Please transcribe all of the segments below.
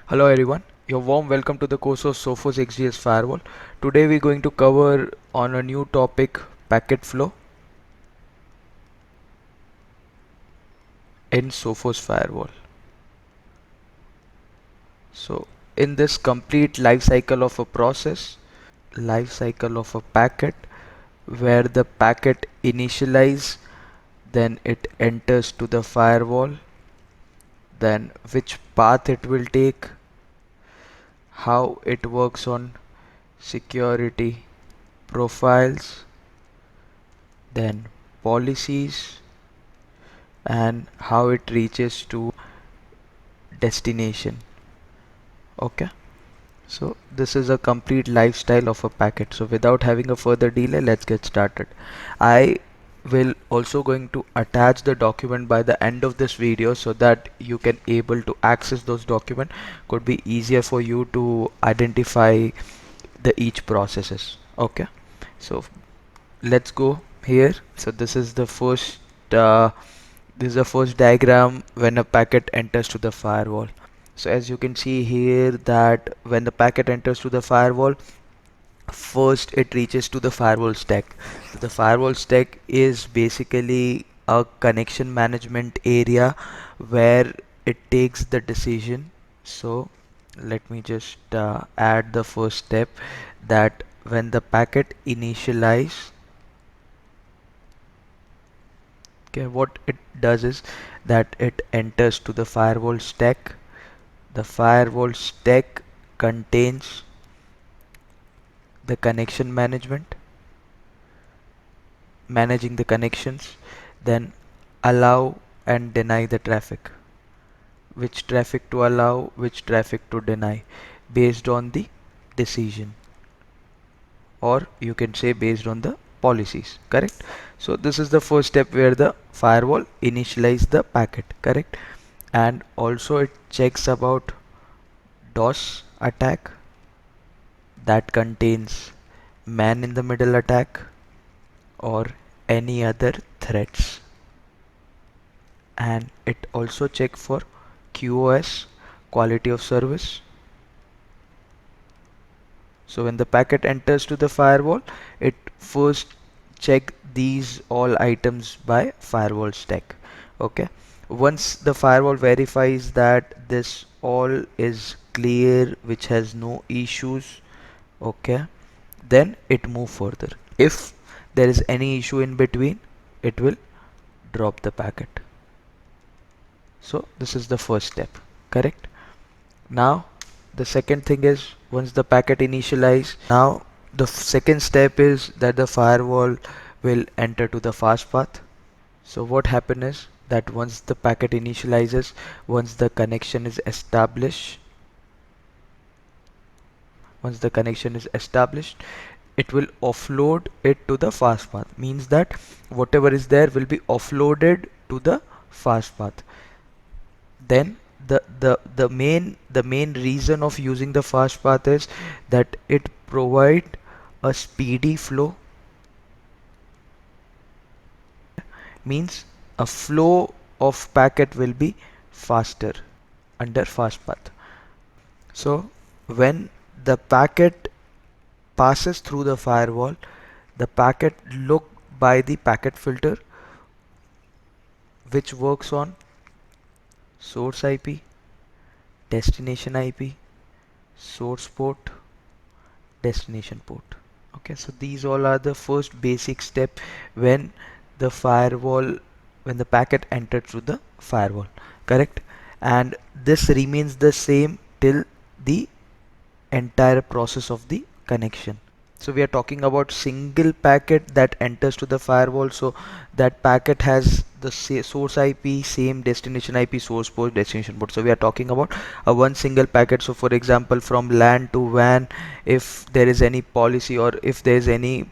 Hello everyone, your warm welcome to the course of Sophos Firewall. Today we're going to cover on a new topic, packet flow in Sophos Firewall. So in this complete life cycle of a process, life cycle of a packet, where the packet initialize, then it enters to the firewall, then which path it will take, how it works on security profiles, then policies, and how it reaches to destination. Okay, so this is a complete lifestyle of a packet. So without having a further delay, let's get started. I will also going to attach the document by the end of this video so that you can able to access those document. Could be easier for you to identify the each processes. Okay, so let's go here. So uh, this is the first diagram when a packet enters to the firewall. So as you can see here that when the packet enters to the firewall, first it reaches to the firewall stack. So the firewall stack is basically a connection management area where it takes the decision. So let me just add the first step, that when the packet initialize, okay, what it does is that it enters to the firewall stack. The firewall stack contains the connection management, managing the connections, then allow and deny the traffic, which traffic to allow, which traffic to deny, based on the decision, or you can say based on the policies. Correct? So this is the first step where the firewall initialize the packet. Correct? And also it checks about DOS attack, that contains man in the middle attack or any other threats, and it also check for QoS, quality of service. So when the packet enters to the firewall, it first check these all items by firewall stack. Okay, once the firewall verifies that this all is clear, which has no issues, okay, then it move further. If there is any issue in between, it will drop the packet. So this is the first step. Correct? Now the second thing is, once the packet initialize, now the second step is that the firewall will enter to the fast path. So what happen is that once the packet initializes, once the connection is established, once the connection is established, it will offload it to the fast path. Means that whatever is there will be offloaded to the fast path. Then the main reason of using the fast path is that it provide a speedy flow. Means a flow of packet will be faster under fast path. So when the packet passes through the firewall, the packet look by the packet filter, which works on source IP, destination IP, source port, destination port. Okay, so these all are the first basic step when the firewall, when the packet entered through the firewall. Correct? And this remains the same till the entire process of the connection. So we are talking about single packet that enters to the firewall. So that packet has the source IP, same destination IP, source port, destination port. So we are talking about a one single packet. So for example, from LAN to WAN, if there is any policy or if there is any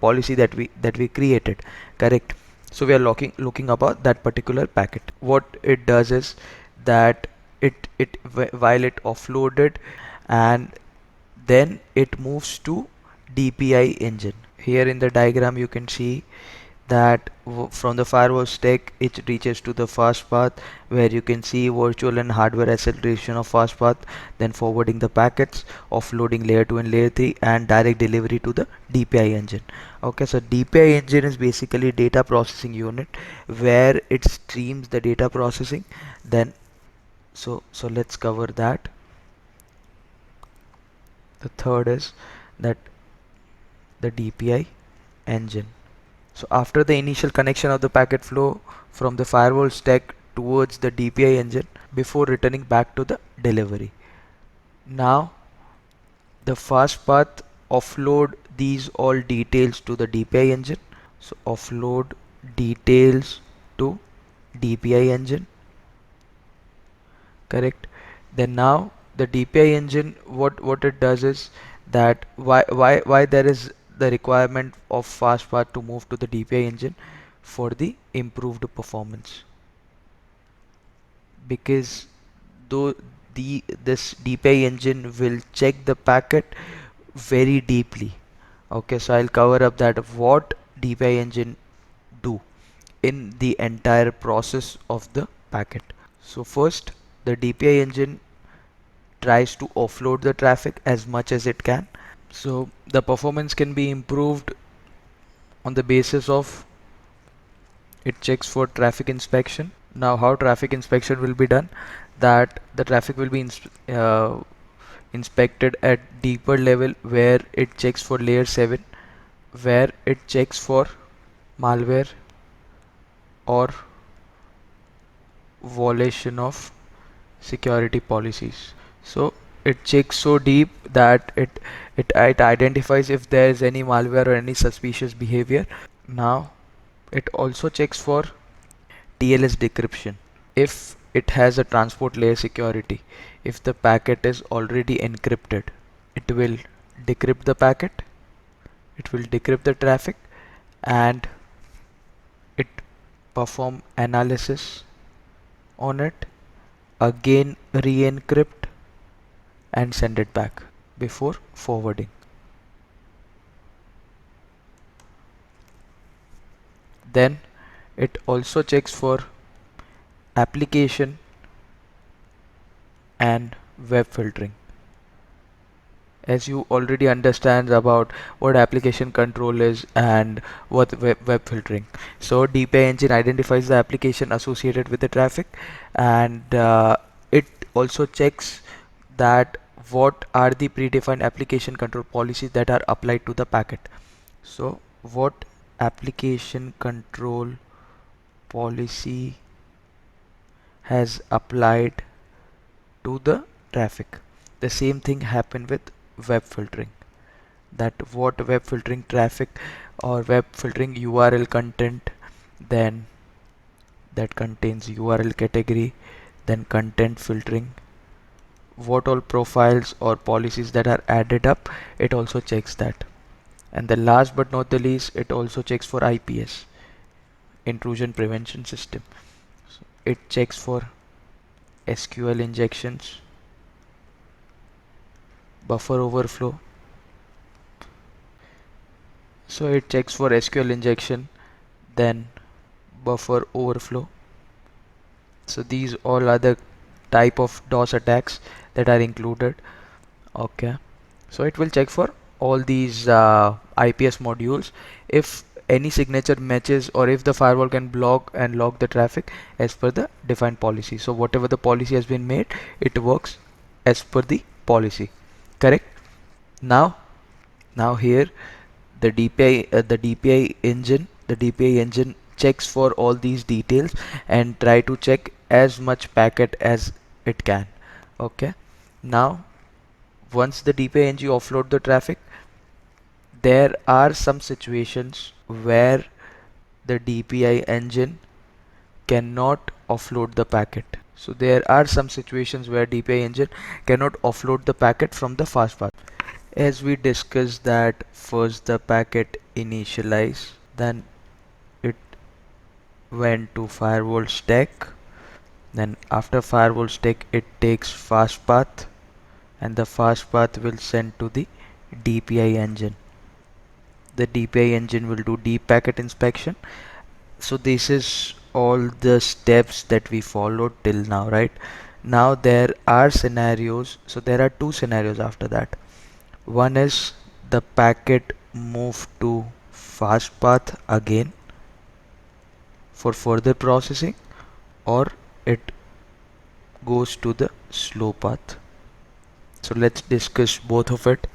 policy that we created, correct? So we are looking about that particular packet. What it does is that while it offloaded, and then it moves to DPI engine. Here in the diagram you can see that from the firewall stack it reaches to the fast path, where you can see virtual and hardware acceleration of fast path, then forwarding the packets, offloading layer 2 and layer 3, and direct delivery to the DPI engine. Okay, so DPI engine is basically data processing unit where it streams the data processing. Then so let's cover that. The third is that the DPI engine. So after the initial connection of the packet flow from the firewall stack towards the DPI engine before returning back to the delivery. Now the fast path offload these all details to the DPI engine. So offload details to DPI engine, correct? Then now the DPI engine, what it does is that why there is the requirement of fast path to move to the DPI engine for the improved performance, because though this DPI engine will check the packet very deeply. Okay, so I'll cover up that what DPI engine do in the entire process of the packet. So first, the DPI engine tries to offload the traffic as much as it can. So the performance can be improved on the basis of it checks for traffic inspection. Now how traffic inspection will be done, that the traffic will be inspected at deeper level, where it checks for layer 7, where it checks for malware or violation of security policies. So it checks so deep that it identifies if there is any malware or any suspicious behavior. Now it also checks for TLS decryption. If it has a transport layer security, if the packet is already encrypted, it will decrypt the packet, it will decrypt the traffic, and it perform analysis on it, again re-encrypt and send it back before forwarding. Then it also checks for application and web filtering. As you already understand about what application control is and what web filtering. So DPI engine identifies the application associated with the traffic, and it also checks that what are the predefined application control policies that are applied to the packet. So what application control policy has applied to the traffic. The same thing happened with web filtering, that what web filtering traffic or web filtering URL content, then that contains URL category, then content filtering, what all profiles or policies that are added up, it also checks that. And the last but not the least, it also checks for IPS, intrusion prevention system. So it checks for SQL injections, buffer overflow. So it checks for SQL injection, then buffer overflow. So these all are the type of DOS attacks that are included. Okay, so it will check for all these IPS modules, if any signature matches, or if the firewall can block and lock the traffic as per the defined policy. So whatever the policy has been made, it works as per the policy, correct? Now here the DPI engine checks for all these details and try to check as much packet as it can. Okay, now once the DPI engine offload the traffic, there are some situations where the DPI engine cannot offload the packet. So there are some situations where DPI engine cannot offload the packet from the fast path. As we discussed that first the packet initialize, then it went to firewall stack, then after firewall stack it takes fast path, and the fast path will send to the DPI engine. the DPI engine will do deep packet inspection. So this is all the steps that we followed till now, right? Now there are scenarios, so there are two scenarios after that. One is the packet move to fast path again for further processing, or it goes to the slow path. So let's discuss both of it.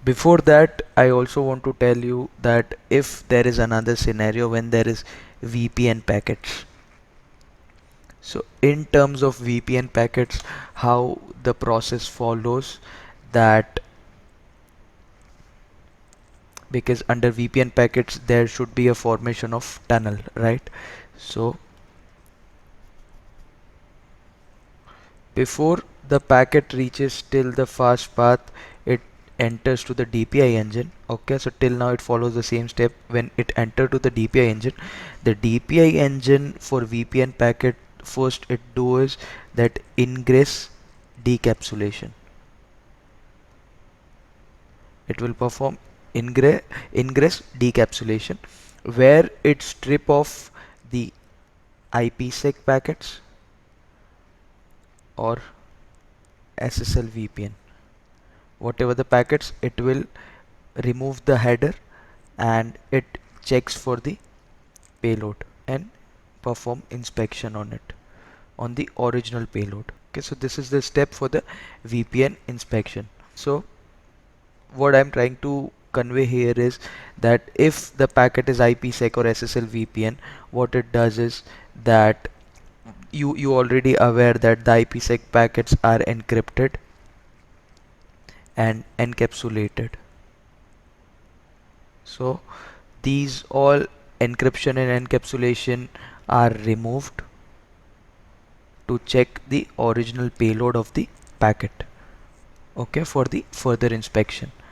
Before that, I also want to tell you that if there is another scenario when there is VPN packets. So in terms of VPN packets, how the process follows that, because under VPN packets there should be a formation of tunnel, right? So before the packet reaches till the fast path, it enters to the DPI engine. Okay, so till now it follows the same step. When it enter to the DPI engine, the DPI engine for VPN packet, first it do is that ingress decapsulation. It will perform ingress decapsulation, where it strip off the IPsec packets or SSL VPN, whatever the packets, it will remove the header and it checks for the payload and perform inspection on it, on the original payload. Okay, so this is the step for the VPN inspection. So what I'm trying to convey here is that if the packet is IPsec or SSL VPN, what it does is that you already aware that the IPsec packets are encrypted and encapsulated. So these all encryption and encapsulation are removed to check the original payload of the packet, okay, for the further inspection.